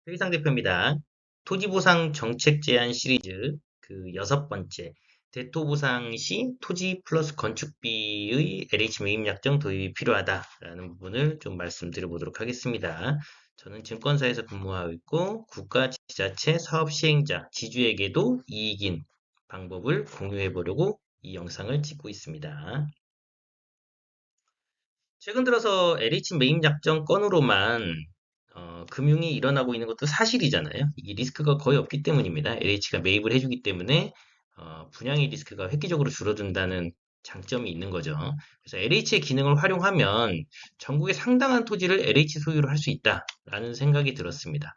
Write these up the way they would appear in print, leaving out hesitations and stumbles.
최기상 대표입니다. 토지보상 정책 제안 시리즈 그 6번째 대토보상 시 토지 플러스 건축비의 LH 매입 약정 도입이 필요하다라는 부분을 좀 말씀드려 보도록 하겠습니다. 저는 증권사에서 근무하고 있고 국가 지자체 사업 시행자 지주에게도 이익인 방법을 공유해 보려고 이 영상을 찍고 있습니다. 최근 들어서 LH 매입 약정 건으로만 금융이 일어나고 있는 것도 사실이잖아요. 이게 리스크가 거의 없기 때문입니다. LH가 매입을 해주기 때문에 분양의 리스크가 획기적으로 줄어든다는 장점이 있는 거죠. 그래서 LH의 기능을 활용하면 전국의 상당한 토지를 LH 소유로 할 수 있다라는 생각이 들었습니다.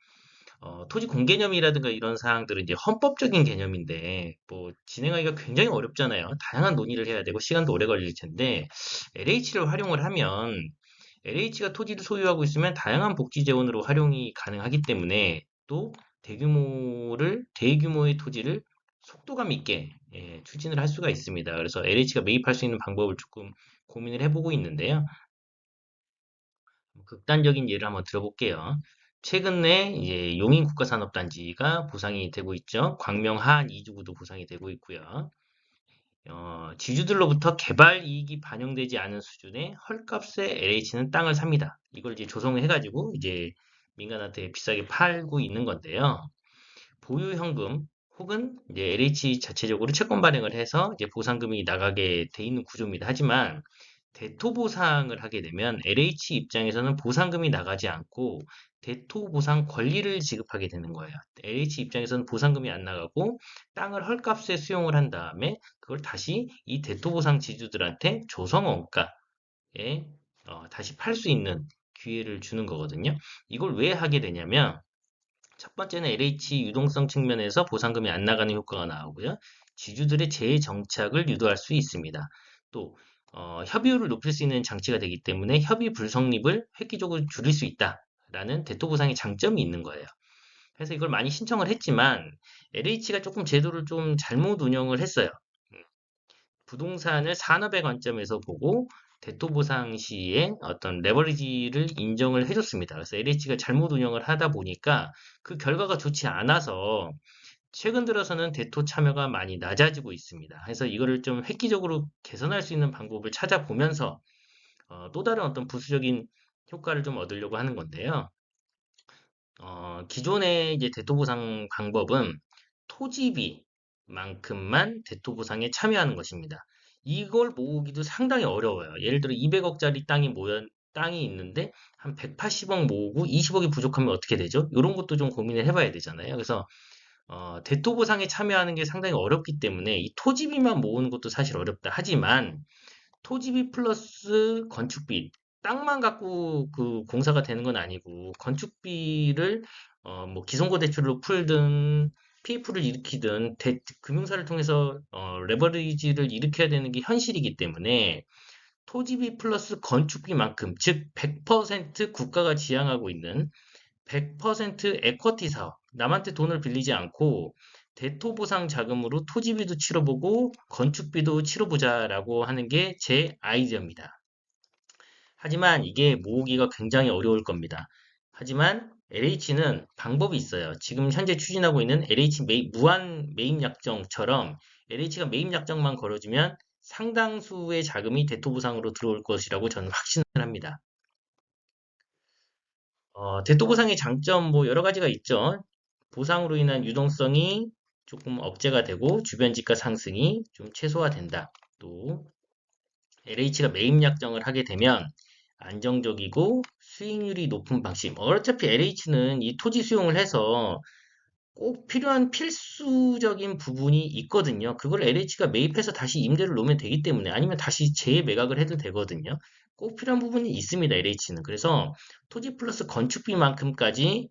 토지 공개념이라든가 이런 사항들은 이제 헌법적인 개념인데, 뭐, 진행하기가 굉장히 어렵잖아요. 다양한 논의를 해야 되고, 시간도 오래 걸릴 텐데, LH를 활용을 하면, LH가 토지를 소유하고 있으면 다양한 복지 재원으로 활용이 가능하기 때문에, 또 대규모의 토지를 속도감 있게 추진을 할 수가 있습니다. 그래서 LH가 매입할 수 있는 방법을 조금 고민을 해보고 있는데요. 극단적인 예를 한번 들어볼게요. 최근에 이제 용인 국가산업단지가 보상이 되고 있죠. 광명 하안 이주구도 보상이 되고 있고요. 지주들로부터 개발 이익이 반영되지 않은 수준의 헐값에 LH는 땅을 삽니다. 이걸 이제 조성을 해가지고 이제 민간한테 비싸게 팔고 있는 건데요. 보유 현금 혹은 이제 LH 자체적으로 채권 발행을 해서 이제 보상금이 나가게 돼 있는 구조입니다. 하지만 대토 보상을 하게 되면 LH 입장에서는 보상금이 나가지 않고 대토 보상 권리를 지급하게 되는 거예요. LH 입장에서는 보상금이 안 나가고 땅을 헐값에 수용을 한 다음에 그걸 다시 이 대토 보상 지주들한테 조성 원가에 다시 팔 수 있는 기회를 주는 거거든요. 이걸 왜 하게 되냐면 첫 번째는 LH 유동성 측면에서 보상금이 안 나가는 효과가 나오고요. 지주들의 재정착을 유도할 수 있습니다. 또 협의율을 높일 수 있는 장치가 되기 때문에 협의 불성립을 획기적으로 줄일 수 있다라는 대토보상의 장점이 있는 거예요. 그래서 이걸 많이 신청을 했지만 LH가 조금 제도를 좀 잘못 운영을 했어요. 부동산을 산업의 관점에서 보고 대토보상 시에 어떤 레버리지를 인정을 해줬습니다. 그래서 LH가 잘못 운영을 하다 보니까 그 결과가 좋지 않아서 최근 들어서는 대토 참여가 많이 낮아지고 있습니다. 그래서 이거를 좀 획기적으로 개선할 수 있는 방법을 찾아보면서 또 다른 어떤 부수적인 효과를 좀 얻으려고 하는 건데요. 기존의 이제 대토보상 방법은 토지비만큼만 대토보상에 참여하는 것입니다. 이걸 모으기도 상당히 어려워요. 예를 들어 200억짜리 땅이 있는데 한 180억 모으고 20억이 부족하면 어떻게 되죠? 이런 것도 좀 고민을 해봐야 되잖아요. 그래서 대토보상에 참여하는 게 상당히 어렵기 때문에 이 토지비만 모으는 것도 사실 어렵다. 하지만 토지비 플러스 건축비, 땅만 갖고 그 공사가 되는 건 아니고 건축비를 뭐 기성고 대출로 풀든 PF를 일으키든 금융사를 통해서 레버리지를 일으켜야 되는 게 현실이기 때문에 토지비 플러스 건축비만큼 즉 100% 국가가 지향하고 있는 100% 에쿼티 사업, 남한테 돈을 빌리지 않고 대토보상 자금으로 토지비도 치러보고 건축비도 치러보자라고 하는 게 제 아이디어입니다. 하지만 이게 모으기가 굉장히 어려울 겁니다. 하지만 LH는 방법이 있어요. 지금 현재 추진하고 있는 LH 무한 매입 약정처럼 LH가 매입 약정만 걸어주면 상당수의 자금이 대토보상으로 들어올 것이라고 저는 확신을 합니다. 대토보상의 장점 뭐 여러 가지가 있죠. 보상으로 인한 유동성이 조금 억제가 되고 주변 지가 상승이 좀 최소화된다. 또 LH가 매입 약정을 하게 되면 안정적이고 수익률이 높은 방식. 어차피 LH는 이 토지 수용을 해서 꼭 필요한 필수적인 부분이 있거든요. 그걸 LH가 매입해서 다시 임대를 놓으면 되기 때문에 아니면 다시 재매각을 해도 되거든요. 꼭 필요한 부분이 있습니다. LH는. 그래서 토지 플러스 건축비만큼까지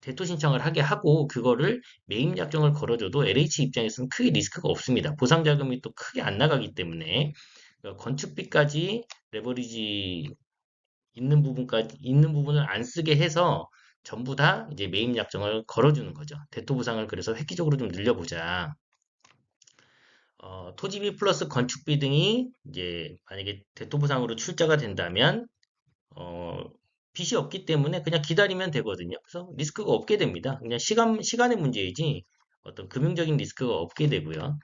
대토 신청을 하게 하고 그거를 매입 약정을 걸어줘도 LH 입장에서는 크게 리스크가 없습니다. 보상 자금이 또 크게 안 나가기 때문에 건축비까지 레버리지 있는 부분을 안 쓰게 해서 전부 다 이제 매입 약정을 걸어주는 거죠. 대토 보상을 그래서 획기적으로 좀 늘려보자. 토지비 플러스 건축비 등이 이제 만약에 대토 보상으로 출자가 된다면 어, 빚이 없기 때문에 그냥 기다리면 되거든요. 그래서 리스크가 없게 됩니다. 그냥 시간의 문제이지 어떤 금융적인 리스크가 없게 되고요.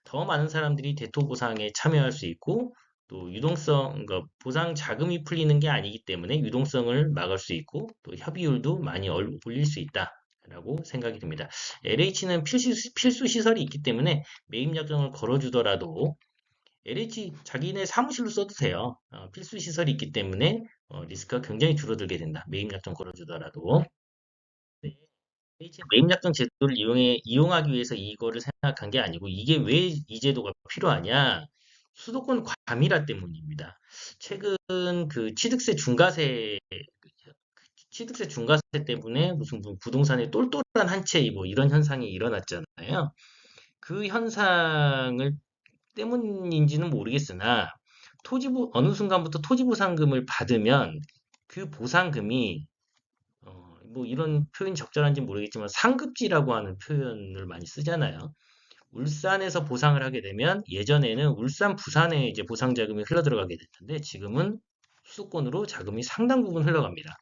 더 많은 사람들이 대토 보상에 참여할 수 있고 또 유동성, 그러니까 보상 자금이 풀리는 게 아니기 때문에 유동성을 막을 수 있고 또 협의율도 많이 올릴 수 있다라고 생각이 듭니다. LH는 필수 시설이 있기 때문에 매입 약정을 걸어주더라도 LH 자기네 사무실로 써도 돼요. 필수 시설이 있기 때문에 리스크가 굉장히 줄어들게 된다. 매입 약정 걸어주더라도. 네. LH 매입 약정 제도를 이용하기 위해서 이거를 생각한 게 아니고 이게 왜 이 제도가 필요하냐? 수도권 과밀화 때문입니다. 최근 그 취득세 중과세 때문에 무슨 부동산에 똘똘한 한 채 뭐 이런 현상이 일어났잖아요. 그 현상을 때문인지는 모르겠으나 어느 순간부터 토지보상금을 받으면 그 보상금이 뭐 이런 표현이 적절한지 모르겠지만 상급지라고 하는 표현을 많이 쓰잖아요. 울산에서 보상을 하게 되면 예전에는 울산, 부산에 이제 보상 자금이 흘러 들어가게 됐는데 지금은 수도권으로 자금이 상당 부분 흘러갑니다.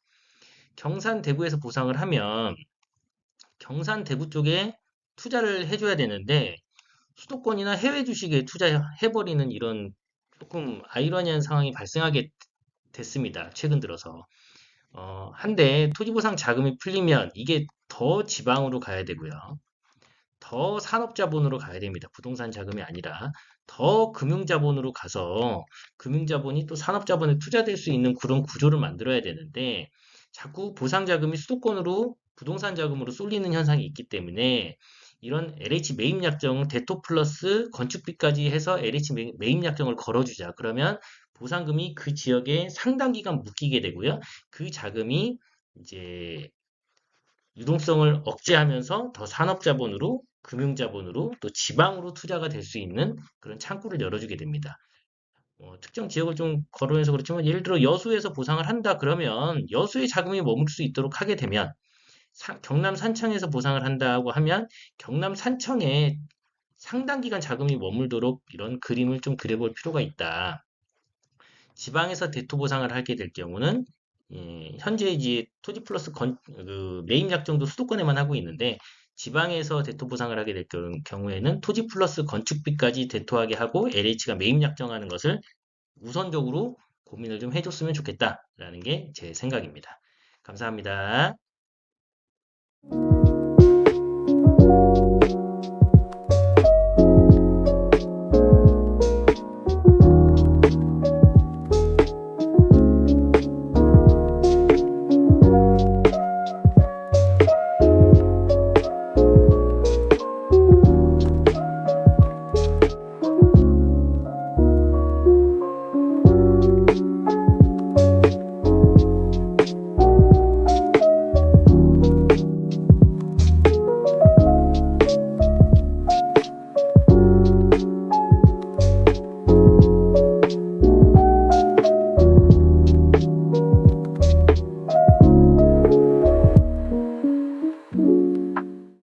경산, 대구에서 보상을 하면 경산, 대구 쪽에 투자를 해줘야 되는데 수도권이나 해외 주식에 투자해버리는 이런 조금 아이러니한 상황이 발생하게 됐습니다. 최근 들어서. 한데 토지보상 자금이 풀리면 이게 더 지방으로 가야 되고요. 더 산업자본으로 가야 됩니다. 부동산 자금이 아니라 더 금융자본으로 가서 금융자본이 또 산업자본에 투자될 수 있는 그런 구조를 만들어야 되는데 자꾸 보상자금이 수도권으로 부동산 자금으로 쏠리는 현상이 있기 때문에 이런 LH 매입 약정은 대토 플러스 건축비까지 해서 LH 매입 약정을 걸어주자. 그러면 보상금이 그 지역에 상당 기간 묶이게 되고요. 그 자금이 이제 유동성을 억제하면서 더 산업자본으로, 금융자본으로, 또 지방으로 투자가 될 수 있는 그런 창구를 열어주게 됩니다. 특정 지역을 좀 거론해서 그렇지만 예를 들어 여수에서 보상을 한다 그러면 여수에 자금이 머물 수 있도록 하게 되면 경남 산청에서 보상을 한다고 하면 경남 산청에 상당 기간 자금이 머물도록 이런 그림을 좀 그려볼 필요가 있다. 지방에서 대토 보상을 하게 될 경우는 현재 이제 토지 플러스 그 매입 약정도 수도권에만 하고 있는데 지방에서 대토 보상을 하게 될 경우에는 토지 플러스 건축비까지 대토하게 하고 LH가 매입 약정하는 것을 우선적으로 고민을 좀 해줬으면 좋겠다라는 게 제 생각입니다. 감사합니다.